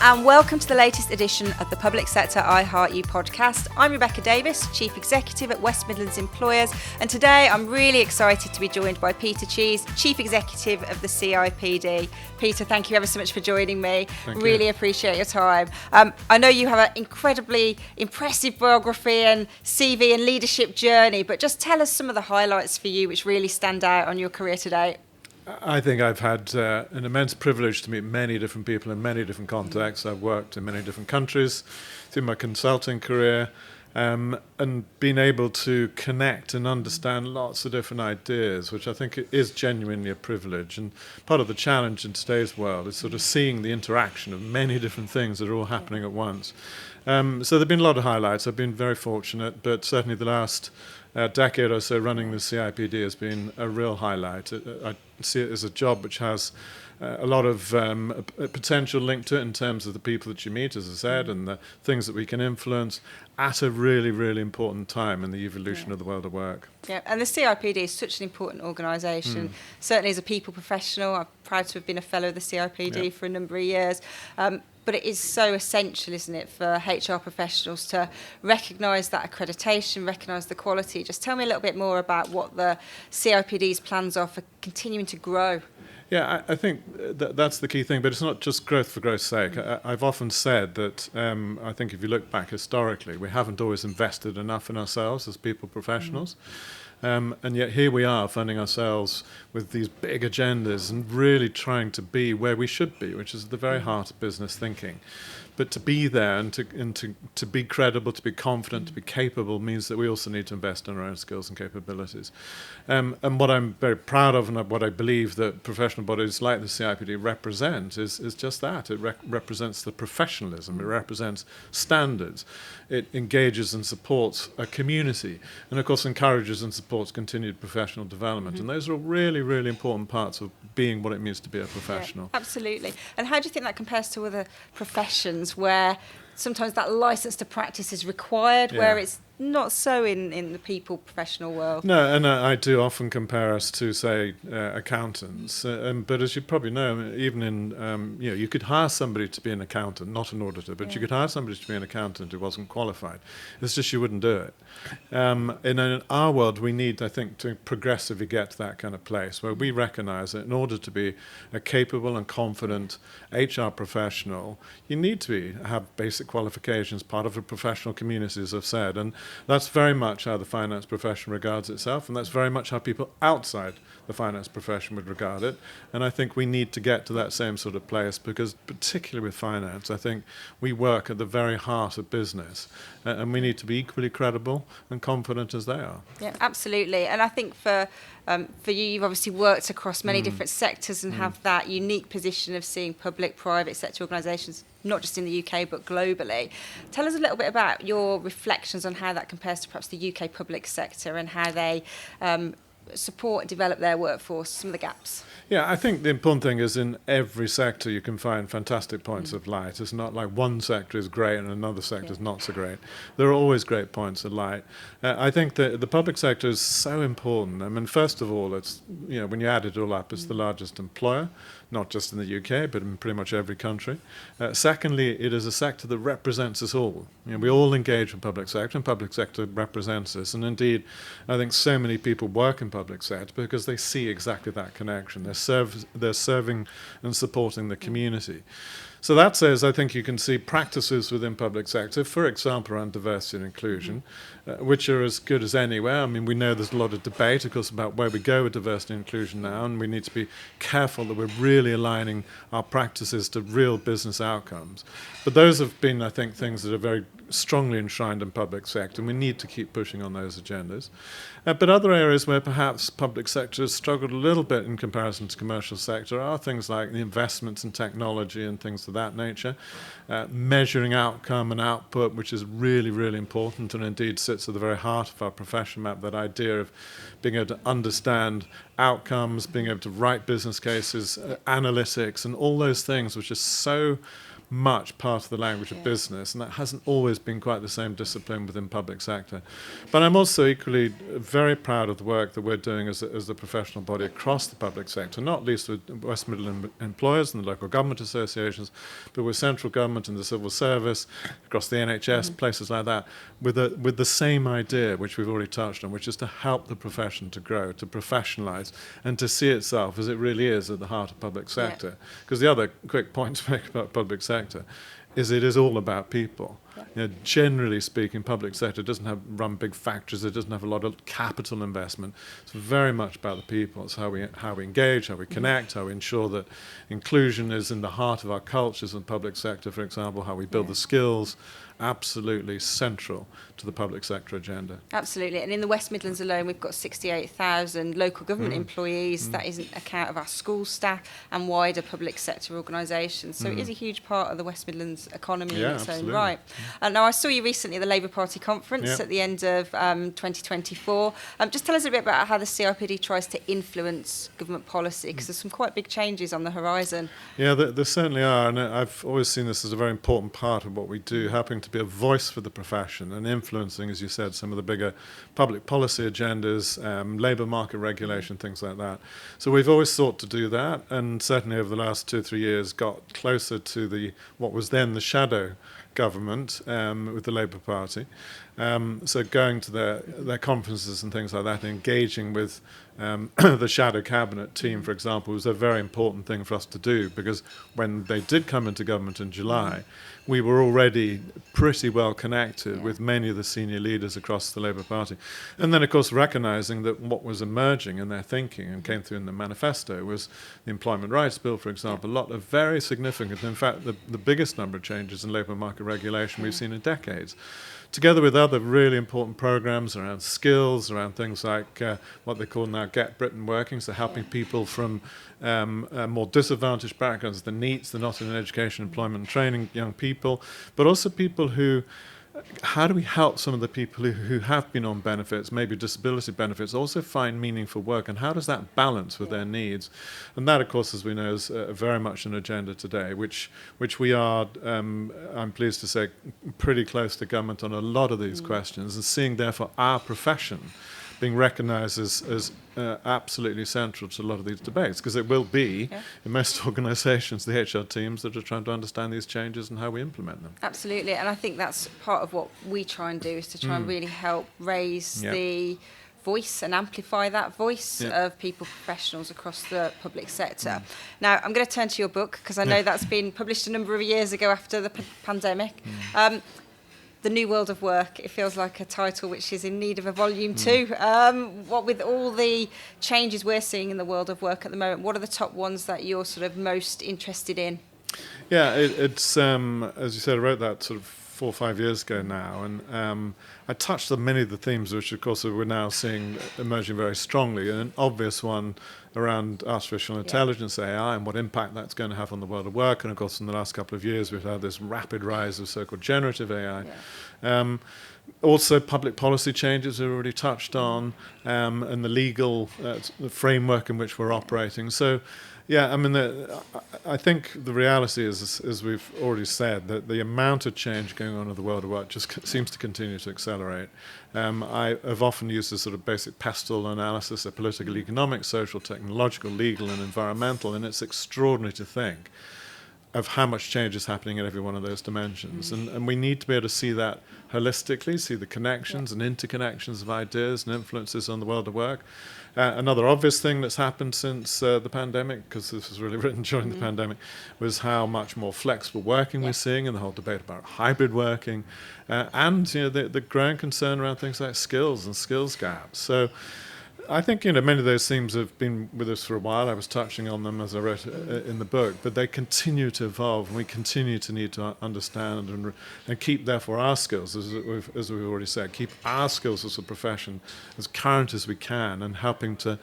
and welcome to the latest edition of the Public Sector I Heart You podcast. I'm Rebecca Davis, Chief Executive at West Midlands Employers, and today I'm really excited to be joined by Peter Cheese, Chief Executive of the CIPD. Peter, thank you ever so much for joining me. Really appreciate your time. I know you have an incredibly impressive biography and CV and leadership journey, but just tell us some of the highlights for you which really stand out on your career today. I think I've had an immense privilege to meet many different people in many different contexts. I've worked in many different countries through my consulting career, and been able to connect and understand lots of different ideas, which I think is genuinely a privilege. And part of the challenge in today's world is sort of seeing the interaction of many different things that are all happening at once. So there have been a lot of highlights. I've been very fortunate, but certainly the last decade or so running the CIPD has been a real highlight. I see it as a job which has a lot of potential linked to it in terms of the people that you meet, as I said, and the things that we can influence at a really, really important time in the evolution of the world of work. Yeah, and the CIPD is such an important organisation. Certainly as a people professional, I'm proud to have been a fellow of the CIPD for a number of years. But it is so essential, isn't it, for HR professionals to recognise that accreditation, recognise the quality. Just tell me a little bit more about what the CIPD's plans are for continuing to grow. Yeah, I think that's the key thing, but it's not just growth for growth's sake. I've often said that I think if you look back historically, we haven't always invested enough in ourselves as people professionals. And yet here we are funding ourselves with these big agendas and really trying to be where we should be, which is at the very heart of business thinking. But to be there and to be credible, to be confident, to be capable means that we also need to invest in our own skills and capabilities. And what I'm very proud of and what I believe that professional bodies like the CIPD represent is just that. It represents the professionalism. It represents standards. It engages and supports a community and, of course, encourages and supports continued professional development. And those are really, really important parts of being what it means to be a professional. Yeah, absolutely. And how do you think that compares to other professions where sometimes that license to practice is required, where it's not so in the people professional world? No, and I do often compare us to, say, accountants. But as you probably know, even in, you could hire somebody to be an accountant, not an auditor, but you could hire somebody to be an accountant who wasn't qualified. It's just you wouldn't do it. In our world, we need, I think, to progressively get to that kind of place where we recognise that in order to be a capable and confident HR professional, you need to have basic qualifications, part of a professional community, as I've said. And that's very much how the finance profession regards itself, and that's very much how people outside the finance profession would regard it. And I think we need to get to that same sort of place because, particularly with finance, I think we work at the very heart of business, and we need to be equally credible and confident as they are. Yeah, absolutely. And I think for you, you've obviously worked across many different sectors and have that unique position of seeing public, private sector organisations, not just in the UK, but globally. Tell us a little bit about your reflections on how that compares to perhaps the UK public sector and how they support and develop their workforce, some of the gaps. Yeah, I think the important thing is in every sector you can find fantastic points of light. It's not like one sector is great and another sector is not so great. There are always great points of light. I think that the public sector is so important. I mean, first of all, it's, when you add it all up, it's the largest employer, not just in the UK, but in pretty much every country. Secondly, it is a sector that represents us all. We all engage in public sector, and public sector represents us. And indeed, I think so many people work in public sector because they see exactly that connection. They're serving and supporting the community. So that says, I think you can see practices within public sector, for example, around diversity and inclusion, which are as good as anywhere. I mean, we know there's a lot of debate, of course, about where we go with diversity and inclusion now, and we need to be careful that we're really aligning our practices to real business outcomes. But those have been, I think, things that are very strongly enshrined in public sector, and we need to keep pushing on those agendas. But other areas where perhaps public sector has struggled a little bit in comparison to commercial sector are things like the investments in technology and things of that nature, measuring outcome and output, which is really, really important and indeed sits at the very heart of our profession map, that idea of being able to understand outcomes, being able to write business cases, analytics, and all those things which are so much part of the language of business, and that hasn't always been quite the same discipline within public sector. But I'm also equally very proud of the work that we're doing as the professional body across the public sector, not least with West Midlands employers and the local government associations, but with central government and the civil service, across the NHS, places like that, with the same idea, which we've already touched on, which is to help the profession to grow, to professionalise, and to see itself as it really is at the heart of public sector. Because the other quick point to make about public sector is it is all about people. Generally speaking, public sector doesn't run big factories. It doesn't have a lot of capital investment. It's very much about the people. It's how we engage, how we connect, how we ensure that inclusion is in the heart of our cultures in the public sector, for example, how we build the skills. Absolutely central to the public sector agenda. Absolutely. And in the West Midlands alone, we've got 68,000 local government employees. That is an account of our school staff and wider public sector organisations. So it is a huge part of the West Midlands economy in its own right. Now, I saw you recently at the Labour Party conference at the end of 2024. Just tell us a bit about how the CIPD tries to influence government policy, because there's some quite big changes on the horizon. Yeah, there certainly are. And I've always seen this as a very important part of what we do, helping to be a voice for the profession and influencing, as you said, some of the bigger public policy agendas, labour market regulation, things like that. So we've always sought to do that, and certainly over the last 2 or 3 years got closer to what was then the shadow government with the Labour Party. So going to their conferences and things like that, engaging with the shadow cabinet team, for example, was a very important thing for us to do, because when they did come into government in July, we were already pretty well connected with many of the senior leaders across the Labour Party. And then, of course, recognising that what was emerging in their thinking and came through in the manifesto was the Employment Rights Bill, for example, a lot of very significant, in fact, the biggest number of changes in labour market regulation we've seen in decades, together with other really important programmes around skills, around things like what they call now Get Britain Working, so helping people from more disadvantaged backgrounds, the NEETs, the not in education, employment and training, young people, but also people who, how do we help some of the people who have been on benefits, maybe disability benefits, also find meaningful work, and how does that balance with their needs? And that, of course, as we know, is very much an agenda today, which we are, I'm pleased to say, pretty close to government on a lot of these questions, and seeing, therefore, our profession being recognised as absolutely central to a lot of these debates, because it will be, in most organisations, the HR teams that are trying to understand these changes and how we implement them. Absolutely, and I think that's part of what we try and do, is to try and really help raise the voice and amplify that voice of people, professionals across the public sector. Now, I'm going to turn to your book, because I know that's been published a number of years ago after the pandemic. The New World of Work, it feels like a title which is in need of a volume 2. What with all the changes we're seeing in the world of work at the moment, what are the top ones that you're sort of most interested in? Yeah, it's, as you said, I wrote that sort of 4 or 5 years ago now, and I touched on many of the themes which, of course, we're now seeing emerging very strongly. An obvious one around artificial intelligence, AI, and what impact that's going to have on the world of work. And, of course, in the last couple of years, we've had this rapid rise of so-called generative AI. Also, public policy changes we've already touched on, and the legal the framework in which we're operating. So, yeah, I mean, I think the reality is, as we've already said, that the amount of change going on in the world of work just seems to continue to accelerate. I have often used this sort of basic pestle analysis of political, economic, social, technological, legal, and environmental, and it's extraordinary to think of how much change is happening in every one of those dimensions. And we need to be able to see that holistically, see the connections and interconnections of ideas and influences on the world of work. Another obvious thing that's happened since the pandemic, because this was really written during the pandemic, was how much more flexible working we're seeing, and the whole debate about hybrid working, and the growing concern around things like skills and skills gaps. So I think many of those themes have been with us for a while. I was touching on them as I wrote in the book, but they continue to evolve, and we continue to need to understand and keep, therefore, our skills, as we've already said, keep our skills as a profession as current as we can, and helping to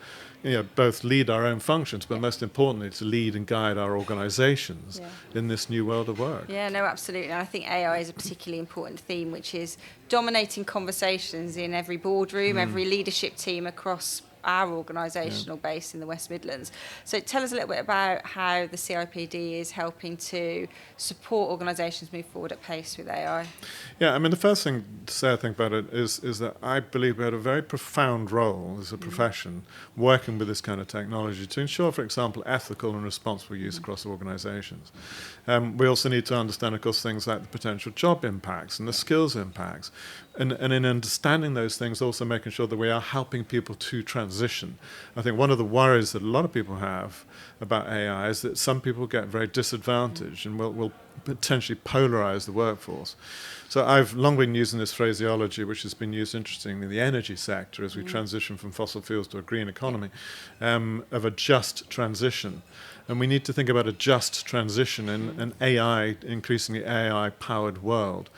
both lead our own functions, but most importantly, to lead and guide our organisations in this new world of work. Yeah, no, absolutely. And I think AI is a particularly important theme, which is dominating conversations in every boardroom, every leadership team across our organisational base in the West Midlands. So tell us a little bit about how the CIPD is helping to support organisations move forward at pace with AI. Yeah, I mean, the first thing to say, I think, about it is that I believe we had a very profound role as a profession working with this kind of technology to ensure, for example, ethical and responsible use across organisations. We also need to understand, of course, things like the potential job impacts and the skills impacts. And in understanding those things, also making sure that we are helping people to transition. I think one of the worries that a lot of people have about AI is that some people get very disadvantaged and will potentially polarize the workforce. So I've long been using this phraseology, which has been used, interestingly, in the energy sector as we transition from fossil fuels to a green economy, of a just transition. And we need to think about a just transition in an AI, increasingly AI-powered world.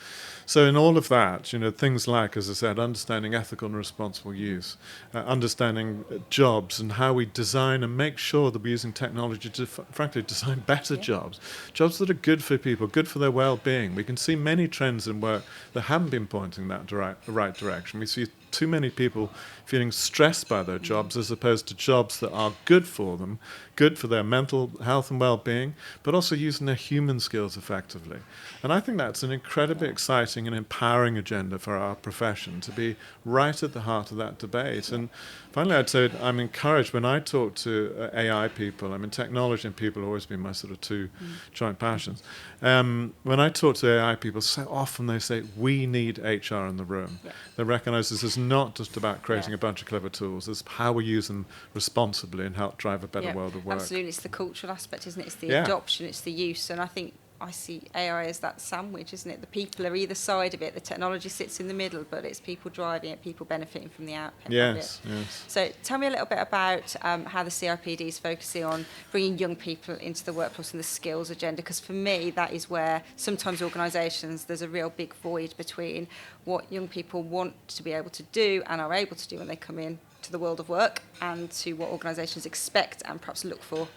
So in all of that, things like, as I said, understanding ethical and responsible use, understanding jobs and how we design and make sure that we're using technology to, frankly, design better jobs that are good for people, good for their well-being. We can see many trends in work that haven't been pointing that the right direction. We see too many people feeling stressed by their jobs as opposed to jobs that are good for them, good for their mental health and well-being, but also using their human skills effectively. And I think that's an incredibly exciting and empowering agenda for our profession to be right at the heart of that debate. And finally, I'd say I'm encouraged when I talk to AI people. I mean, technology and people have always been my sort of two joint passions. When I talk to AI people, so often they say, we need HR in the room. Yeah. They recognize this is not just about creating a bunch of clever tools. It's how we use them responsibly and help drive a better world of work. Absolutely. It's the cultural aspect, isn't it? It's the adoption, it's the use. And I think I see AI as that sandwich, isn't it? The people are either side of it. The technology sits in the middle, but it's people driving it, people benefiting from the output of it. Yes. So tell me a little bit about how the CIPD is focusing on bringing young people into the workforce and the skills agenda, because for me, that is where sometimes organisations, there's a real big void between what young people want to be able to do and are able to do when they come in to the world of work and to what organisations expect and perhaps look for.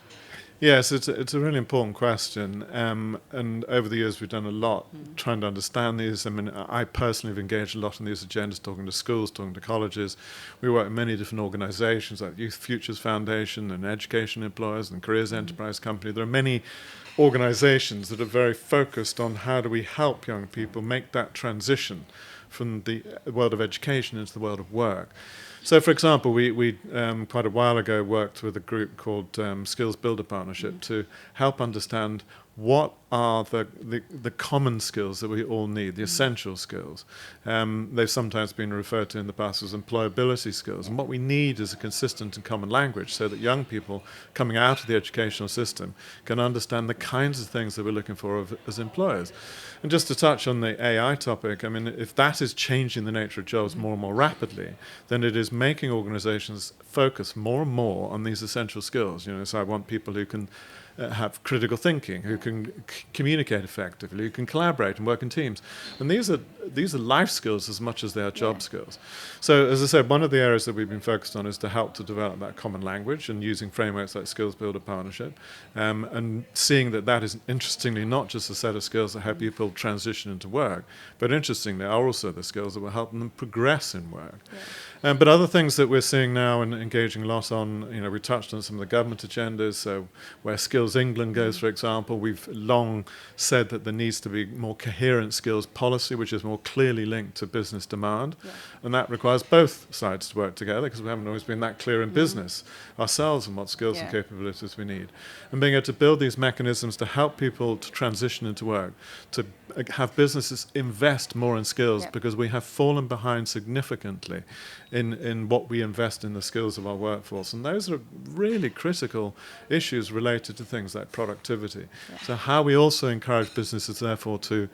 Yes, it's a really important question, and over the years we've done a lot trying to understand these. I mean, I personally have engaged a lot in these agendas, talking to schools, talking to colleges. We work with many different organisations like Youth Futures Foundation and Education Employers and Careers Enterprise Company. There are many organisations that are very focused on how do we help young people make that transition from the world of education into the world of work. So, for example, we quite a while ago worked with a group called Skills Builder Partnership to help understand what are the common skills that we all need, the essential skills. They've sometimes been referred to in the past as employability skills. And what we need is a consistent and common language so that young people coming out of the educational system can understand the kinds of things that we're looking for as employers. And just to touch on the AI topic, I mean, if that is changing the nature of jobs more and more rapidly, then it is making organizations focus more and more on these essential skills. So I want people who can have critical thinking, who can communicate effectively, who can collaborate and work in teams. And these are life skills as much as they are job skills. So, as I said, one of the areas that we've been focused on is to help to develop that common language and using frameworks like Skills Builder Partnership, and seeing that is, interestingly, not just a set of skills that help people transition into work, but interestingly are also the skills that will help them progress in work. But other things that we're seeing now and engaging a lot on, we touched on some of the government agendas, so where Skills England goes, for example, we've long said that there needs to be more coherent skills policy, which is more clearly linked to business demand. And that requires both sides to work together, because we haven't always been that clear in business ourselves and what skills and capabilities we need. And being able to build these mechanisms to help people to transition into work, to have businesses invest more in skills, because we have fallen behind significantly in what we invest in the skills of our workforce. And those are really critical issues related to things like productivity. So how we also encourage businesses, therefore, to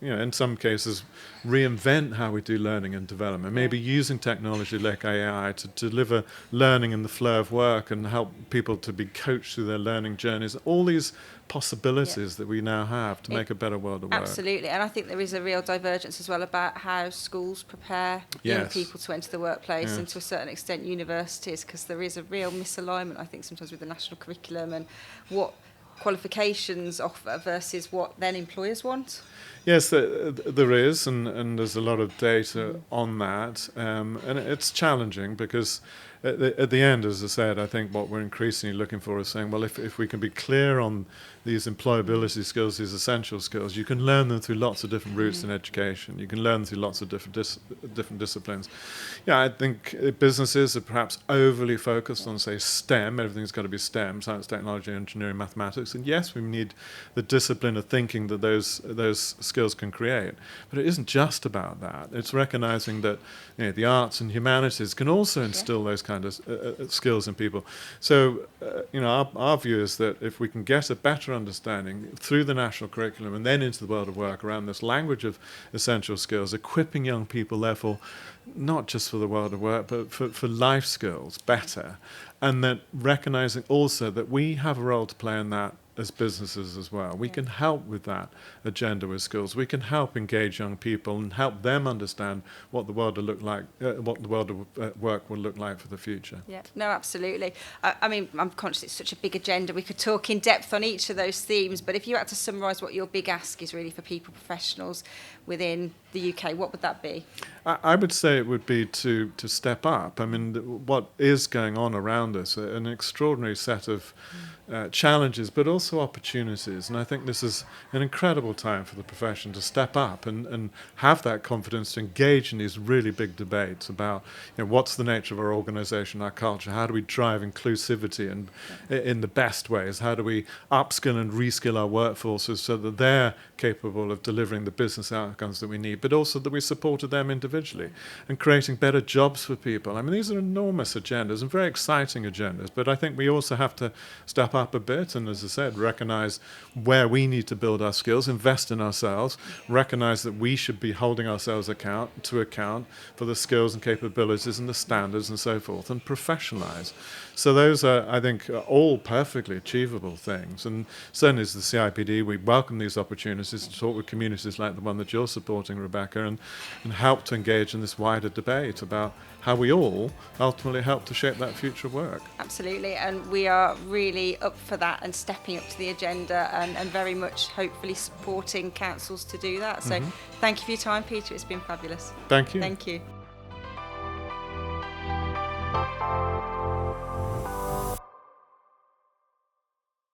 in some cases, reinvent how we do learning and development, maybe using technology like AI to deliver learning in the flow of work and help people to be coached through their learning journeys. All these possibilities that we now have to make a better world of work. Absolutely, and I think there is a real divergence as well about how schools prepare young people to enter the workplace, and to a certain extent universities, because there is a real misalignment, I think, sometimes with the national curriculum and what qualifications offer versus what then employers want. Yes, there is, and there's a lot of data on that, and it's challenging because at the end, as I said, I think what we're increasingly looking for is saying, well, if we can be clear on these employability skills, these essential skills, you can learn them through lots of different routes in education. You can learn them through lots of different disciplines. Yeah, I think businesses are perhaps overly focused on, say, STEM. Everything's got to be STEM, science, technology, engineering, mathematics. And yes, we need the discipline of thinking that those skills can create. But it isn't just about that. It's recognizing that the arts and humanities can also instill those kind of skills in people. So, our view is that if we can get a better understanding through the national curriculum and then into the world of work around this language of essential skills, equipping young people, therefore, not just for the world of work, but for life skills better, and that recognizing also that we have a role to play in that as businesses as well. We can help with that agenda with skills. We can help engage young people and help them understand what the world will look like, what the world of work will look like for the future. Yeah, no, absolutely. I mean, I'm conscious it's such a big agenda. We could talk in depth on each of those themes, but if you had to summarise what your big ask is really for people, professionals within the UK, what would that be? I would say it would be to step up. I mean, what is going on around us, an extraordinary set of challenges, but also opportunities. And I think this is an incredible time for the profession to step up and have that confidence to engage in these really big debates about what's the nature of our organisation, our culture, how do we drive inclusivity and in the best ways, how do we upskill and reskill our workforces so that they're capable of delivering the business outcomes that we need, but also that we supported them individually and creating better jobs for people. I mean, these are enormous agendas and very exciting agendas, but I think we also have to step up a bit and, as I said, recognise where we need to build our skills, invest in ourselves, recognise that we should be holding ourselves to account for the skills and capabilities and the standards and so forth, and professionalise. So those are, I think, all perfectly achievable things. And certainly as the CIPD, we welcome these opportunities to talk with communities like the one that you're supporting, Rebecca, and help to engage in this wider debate about how we all ultimately help to shape that future of work. Absolutely, and we are really up for that and stepping up to the agenda and very much hopefully supporting councils to do that. So thank you for your time, Peter. It's been fabulous. Thank you. Thank you.